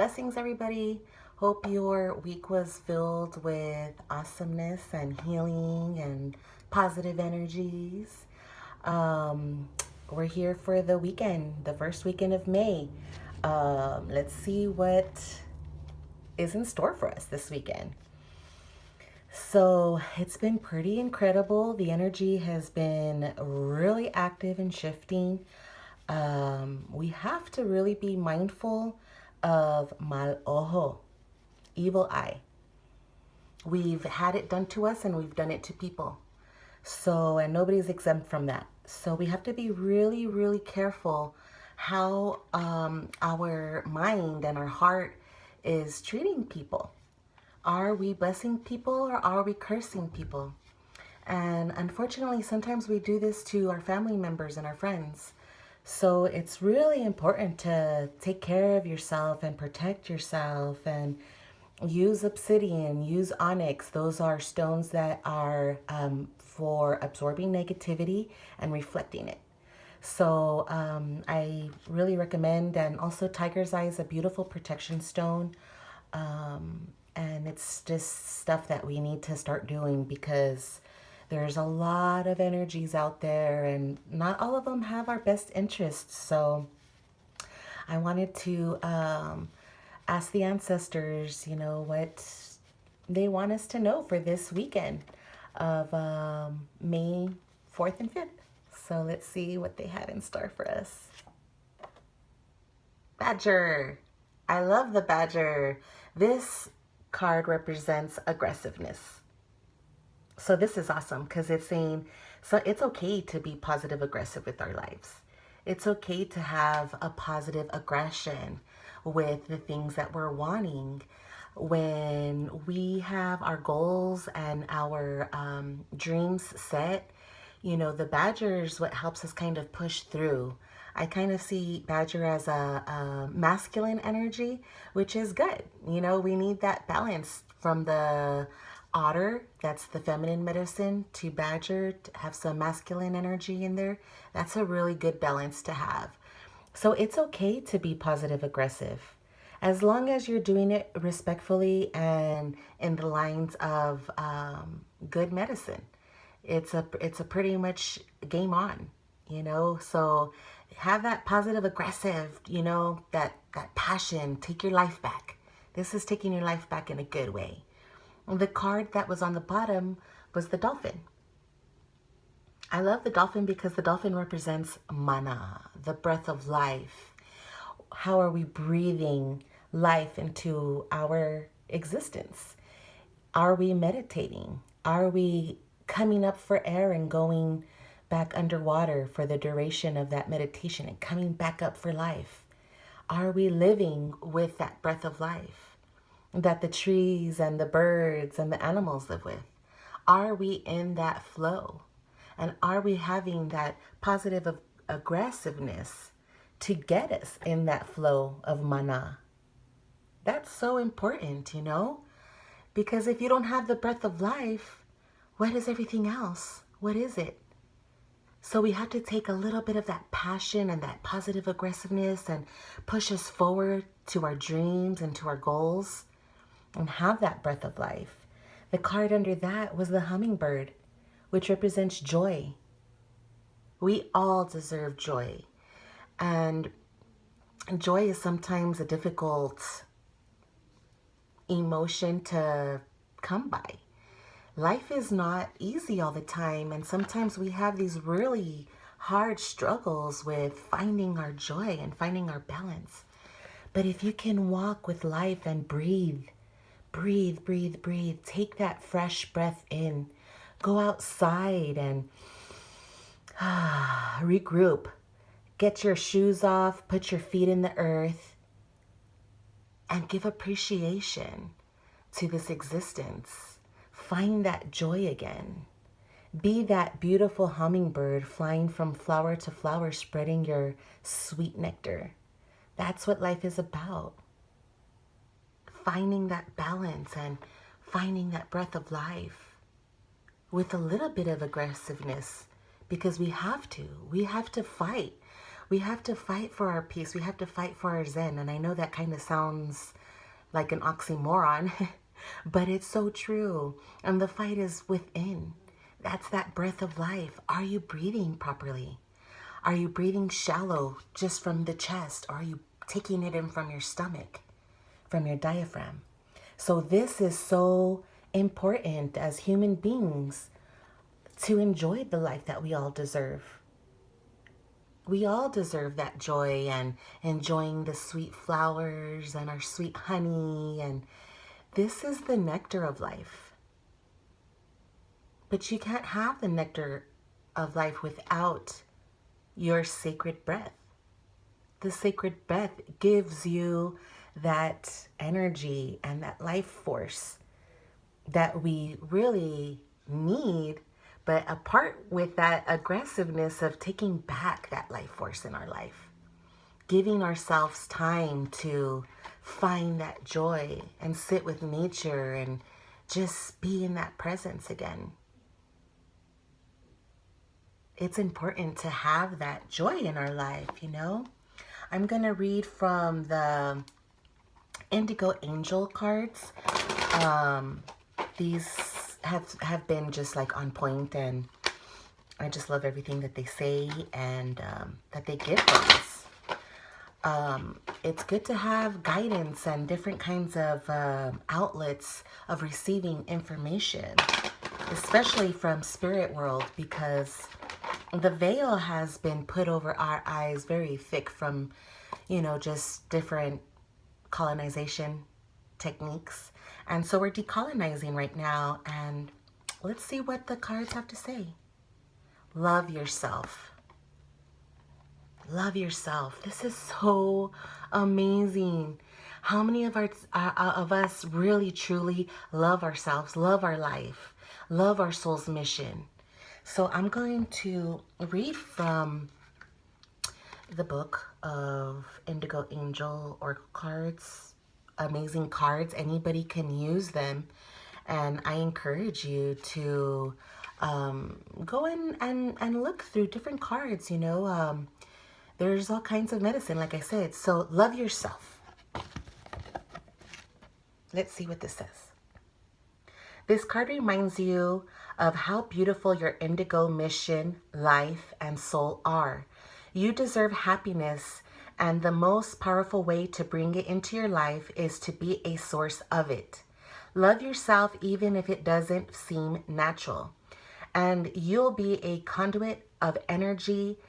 Blessings, everybody. Hope your week was filled with awesomeness and healing and positive energies. Um, we're here for the weekend, the first weekend of May. Let's see what is in store for us this weekend. So it's been pretty incredible. The energy has been really active and shifting. We have to really be mindful of mal ojo, evil eye. We've had it done to us and we've done it to people. So, and nobody's exempt from that. So we have to be really, really careful how our mind and our heart is treating people. Are we blessing people or are we cursing people? And unfortunately, sometimes we do this to our family members and our friends. So it's really important to take care of yourself and protect yourself and use obsidian, use onyx. Those are stones that are for absorbing negativity and reflecting it. So I really recommend, and also tiger's eye is a beautiful protection stone. And it's just stuff that we need to start doing because there's a lot of energies out there and not all of them have our best interests. So I wanted to ask the ancestors, what they want us to know for this weekend of May 4th and 5th. So let's see what they have in store for us. Badger. I love the badger. This card represents aggressiveness. So this is awesome because it's saying, so it's okay to be positive aggressive with our lives. It's okay to have a positive aggression with the things that we're wanting. When we have our goals and our dreams set, the badger is what helps us kind of push through. I kind of see badger as a masculine energy, which is good. We need that balance from the otter, that's the feminine medicine, to badger, to have some masculine energy in there. That's a really good balance to have. So it's okay to be positive aggressive as long as you're doing it respectfully and in the lines of good medicine. It's a pretty much game on, so have that positive aggressive, that passion. Take your life back. This is taking your life back in a good way. The card that was on the bottom was the dolphin. I love the dolphin because the dolphin represents mana, the breath of life. How are we breathing life into our existence? Are we meditating? Are we coming up for air and going back underwater for the duration of that meditation and coming back up for life? Are we living with that breath of life that the trees and the birds and the animals live with? Are we in that flow? And are we having that positive aggressiveness to get us in that flow of mana? That's so important, because if you don't have the breath of life, what is everything else? What is it? So we have to take a little bit of that passion and that positive aggressiveness and push us forward to our dreams and to our goals and have that breath of life. The card under that was the hummingbird, which represents joy. We all deserve joy. And joy is sometimes a difficult emotion to come by. Life is not easy all the time, and sometimes we have these really hard struggles with finding our joy and finding our balance. But if you can walk with life and breathe, breathe, breathe, breathe, take that fresh breath in, go outside and regroup, get your shoes off, put your feet in the earth, and give appreciation to this existence. Find that joy again. Be that beautiful hummingbird flying from flower to flower, spreading your sweet nectar. That's what life is about. Finding that balance and finding that breath of life with a little bit of aggressiveness, because we have to. We have to fight. We have to fight for our peace. We have to fight for our Zen. And I know that kind of sounds like an oxymoron, but it's so true. And the fight is within. That's that breath of life. Are you breathing properly? Are you breathing shallow just from the chest? Or are you taking it in from your stomach, from your diaphragm? So this is so important as human beings to enjoy the life that we all deserve. We all deserve that joy and enjoying the sweet flowers and our sweet honey. And this is the nectar of life. But you can't have the nectar of life without your sacred breath. The sacred breath gives you that energy and that life force that we really need, but apart with that aggressiveness of taking back that life force in our life, giving ourselves time to find that joy and sit with nature and just be in that presence again. It's important to have that joy in our life, you know? I'm going to read from the Indigo Angel cards. These have been just like on point, and I just love everything that they say and that they give us. It's good to have guidance and different kinds of outlets of receiving information, especially from spirit world, because the veil has been put over our eyes very thick from, you know, just different colonization techniques. And so we're decolonizing right now, and let's see what the cards have to say. Love yourself. Love yourself. This is so amazing. How many of us really truly love ourselves, love our life, love our soul's mission? So I'm going to read from the book of Indigo Angel Oracle cards. Amazing cards. Anybody can use them. And I encourage you to go in and look through different cards, you know. There's all kinds of medicine, like I said. So love yourself. Let's see what this says. This card reminds you of how beautiful your indigo mission, life, and soul are. You deserve happiness, and the most powerful way to bring it into your life is to be a source of it. Love yourself even if it doesn't seem natural, and you'll be a conduit of energy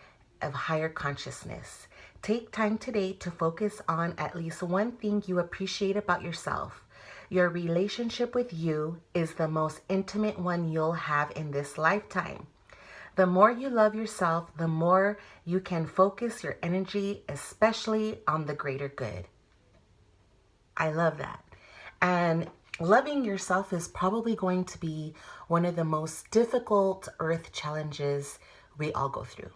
of higher consciousness. Take time today to focus on at least one thing you appreciate about yourself. Your relationship with you is the most intimate one you'll have in this lifetime. The more you love yourself, the more you can focus your energy, especially on the greater good. I love that. And loving yourself is probably going to be one of the most difficult earth challenges we all go through.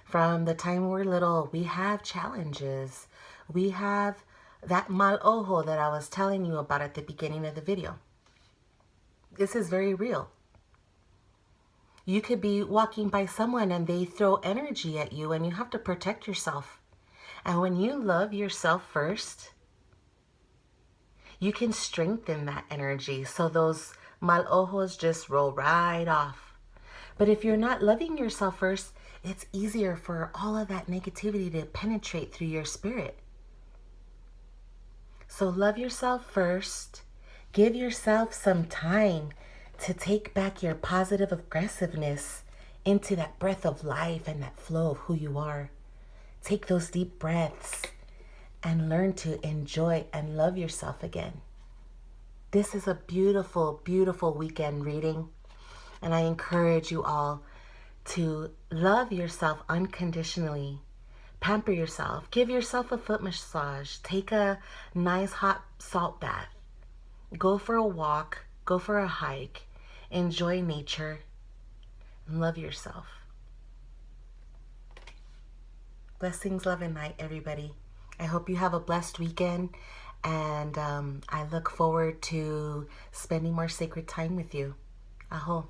From the time we're little, we have challenges. We have that mal ojo that I was telling you about at the beginning of the video. This is very real. You could be walking by someone and they throw energy at you, and you have to protect yourself. And when you love yourself first, you can strengthen that energy so those mal ojos just roll right off. But if you're not loving yourself first, it's easier for all of that negativity to penetrate through your spirit. So love yourself first. Give yourself some time to take back your positive aggressiveness into that breath of life and that flow of who you are. Take those deep breaths and learn to enjoy and love yourself again. This is a beautiful, beautiful weekend reading, and I encourage you all to love yourself unconditionally. Pamper yourself. Give yourself a foot massage. Take a nice hot salt bath. Go for a walk. Go for a hike. Enjoy nature. And love yourself. Blessings, love, and light, everybody. I hope you have a blessed weekend. And I look forward to spending more sacred time with you. Aho.